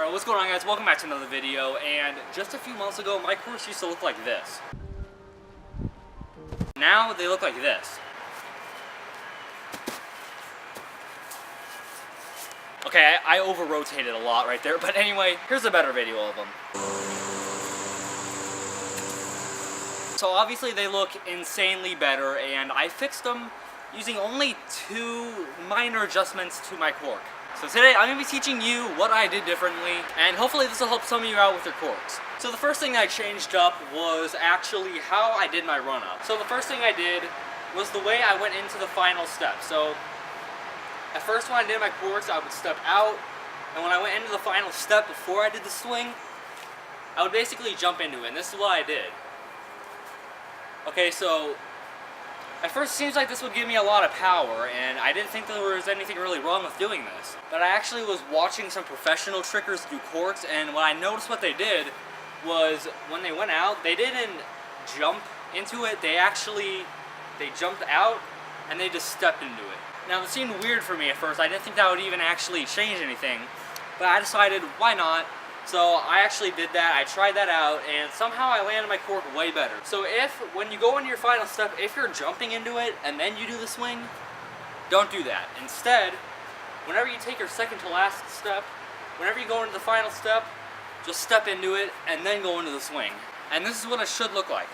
Alright, what's going on, guys? Welcome back to another video. And just a few months ago, my corks used to look like this. Now they look like this. Okay, I over-rotated a lot right there, but anyway, here's a better video of them. So obviously they look insanely better, and I fixed them using only 2 minor adjustments to my cork. So today I'm going to be teaching you what I did differently, and hopefully this will help some of you out with your corks. So the first thing I changed up was actually how I did my run-up. So the first thing I did was the way I went into the final step. So at first when I did my corks, I would step out, and when I went into the final step before I did the swing, I would basically jump into it, and this is what I did. Okay, so at first it seems like this would give me a lot of power, and I didn't think there was anything really wrong with doing this. But I actually was watching some professional trickers do corks, and what I noticed what they did was when they went out, they didn't jump into it, they jumped out and they just stepped into it. Now it seemed weird for me at first, I didn't think that would even actually change anything, but I decided why not. So I actually did that, I tried that out, and somehow I landed my cork way better. So when you go into your final step, if you're jumping into it and then you do the swing, don't do that. Instead, whenever you take your second to last step, whenever you go into the final step, just step into it and then go into the swing. And this is what it should look like.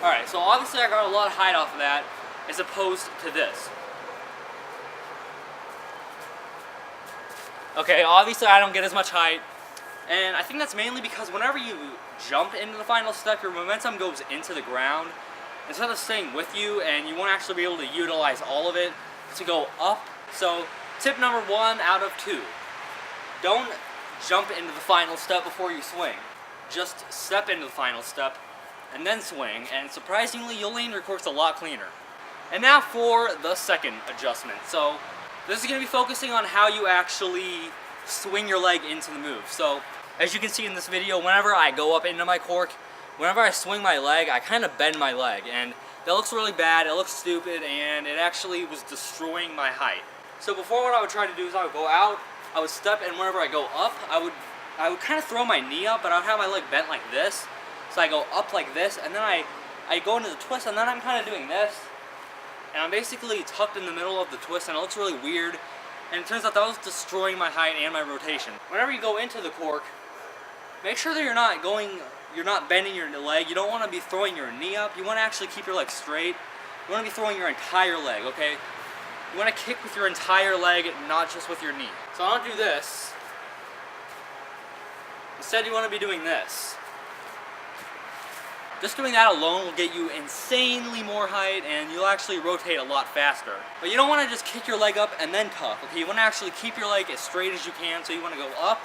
Alright, so obviously I got a lot of height off of that, as opposed to this. Okay, obviously I don't get as much height, and I think that's mainly because whenever you jump into the final step, your momentum goes into the ground instead of staying with you, and you won't actually be able to utilize all of it to go up. So tip number 1 out of 2, don't jump into the final step before you swing. Just step into the final step and then swing, and surprisingly you'll land your corks a lot cleaner. And now for the second adjustment. So this is going to be focusing on how you actually swing your leg into the move. So as you can see in this video, whenever I go up into my cork, whenever I swing my leg, I kind of bend my leg, and that looks really bad, it looks stupid, and it actually was destroying my height. So before, what I would try to do is I would go out, I would step, and whenever I go up, I would kind of throw my knee up, but I would have my leg bent like this. So I go up like this, and then I go into the twist, and then I'm kind of doing this. And I'm basically tucked in the middle of the twist, and it looks really weird. And it turns out that was destroying my height and my rotation. Whenever you go into the cork, make sure that you're not bending your leg. You don't want to be throwing your knee up. You want to actually keep your leg straight. You want to be throwing your entire leg, okay? You want to kick with your entire leg, not just with your knee. So I don't do this. Instead, you want to be doing this. Just doing that alone will get you insanely more height, and you'll actually rotate a lot faster. But you don't want to just kick your leg up and then tuck, okay? You want to actually keep your leg as straight as you can, so you want to go up,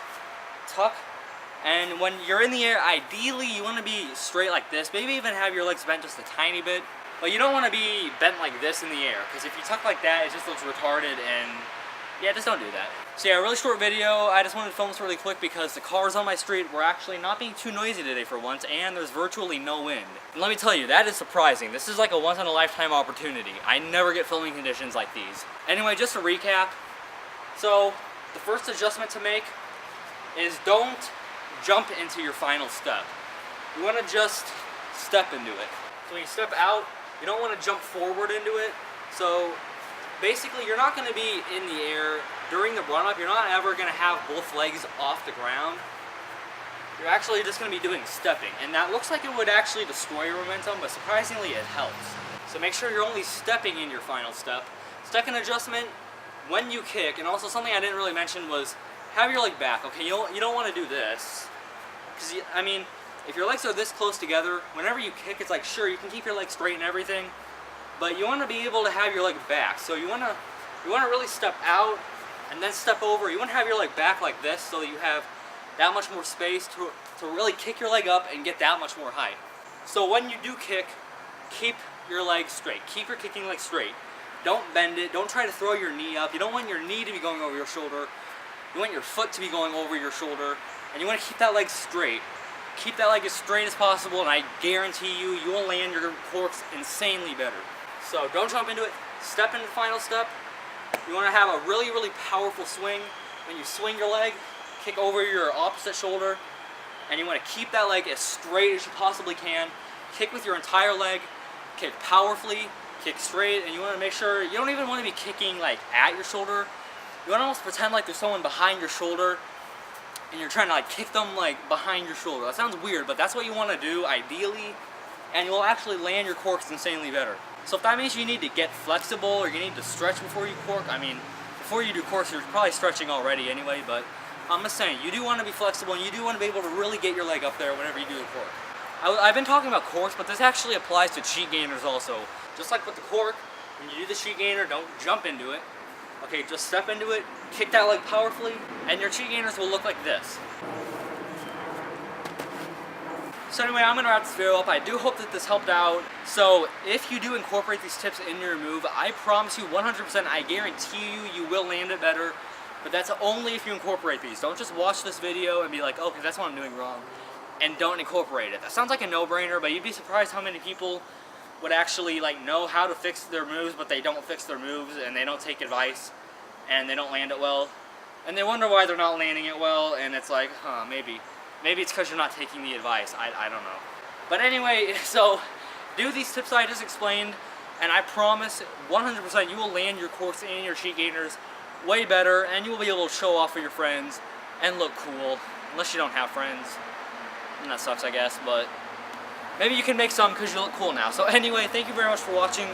tuck, and when you're in the air, ideally you want to be straight like this, maybe even have your legs bent just a tiny bit, but you don't want to be bent like this in the air, because if you tuck like that, it just looks retarded, and yeah, just don't do that. So yeah, a really short video. I just wanted to film this really quick because the cars on my street were actually not being too noisy today for once, and there's virtually no wind. And let me tell you, that is surprising. This is like a once-in-a-lifetime opportunity. I never get filming conditions like these. Anyway, just to recap, so the first adjustment to make is don't jump into your final step. You want to just step into it. So when you step out, you don't want to jump forward into it. So basically, you're not going to be in the air during the run-up. You're not ever going to have both legs off the ground. You're actually just going to be doing stepping. And that looks like it would actually destroy your momentum, but surprisingly it helps. So make sure you're only stepping in your final step. Second adjustment, when you kick, and also something I didn't really mention was have your leg back. Okay, you don't want to do this. Because, I mean, if your legs are this close together, whenever you kick, it's like, sure, you can keep your legs straight and everything, but you want to be able to have your leg back. So you want to really step out and then step over. You want to have your leg back like this so that you have that much more space to really kick your leg up and get that much more height. So when you do kick, keep your leg straight. Keep your kicking leg straight. Don't bend it. Don't try to throw your knee up. You don't want your knee to be going over your shoulder. You want your foot to be going over your shoulder. And you want to keep that leg straight. Keep that leg as straight as possible, and I guarantee you, you will land your corks insanely better. So don't jump into it. Step into the final step. You want to have a really, really powerful swing. When you swing your leg, kick over your opposite shoulder, and you want to keep that leg as straight as you possibly can. Kick with your entire leg, kick powerfully, kick straight, and you want to make sure you don't even want to be kicking like at your shoulder. You want to almost pretend like there's someone behind your shoulder and you're trying to like kick them like behind your shoulder. That sounds weird, but that's what you want to do ideally, and you'll actually land your corks insanely better. So if that means you need to get flexible or you need to stretch before you cork, I mean, before you do corks, you're probably stretching already anyway, but I'm just saying, you do want to be flexible and you do want to be able to really get your leg up there whenever you do a cork. I've been talking about corks, but this actually applies to cheek gainers also. Just like with the cork, when you do the cheek gainer, don't jump into it. Okay, just step into it, kick that leg powerfully, and your cheek gainers will look like this. So anyway, I'm going to wrap this video up. I do hope that this helped out. So if you do incorporate these tips in your move, I promise you 100%, I guarantee you will land it better. But that's only if you incorporate these. Don't just watch this video and be like, okay, that's what I'm doing wrong, and don't incorporate it. That sounds like a no-brainer, but you'd be surprised how many people would actually like know how to fix their moves, but they don't fix their moves, and they don't take advice, and they don't land it well. And they wonder why they're not landing it well, and it's like, huh, maybe it's because you're not taking the advice. I don't know. But anyway, so do these tips I just explained, and I promise 100% you will land your corks and your cheek gainers way better, and you will be able to show off for your friends and look cool, unless you don't have friends, and that sucks I guess, but maybe you can make some because you look cool now. So anyway, thank you very much for watching.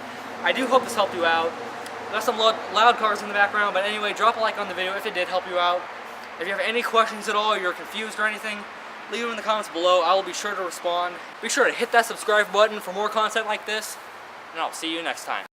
I do hope this helped you out. Got some loud cars in the background, but anyway, drop a like on the video if it did help you out. If you have any questions at all, or you're confused or anything, leave them in the comments below. I will be sure to respond. Be sure to hit that subscribe button for more content like this, and I'll see you next time.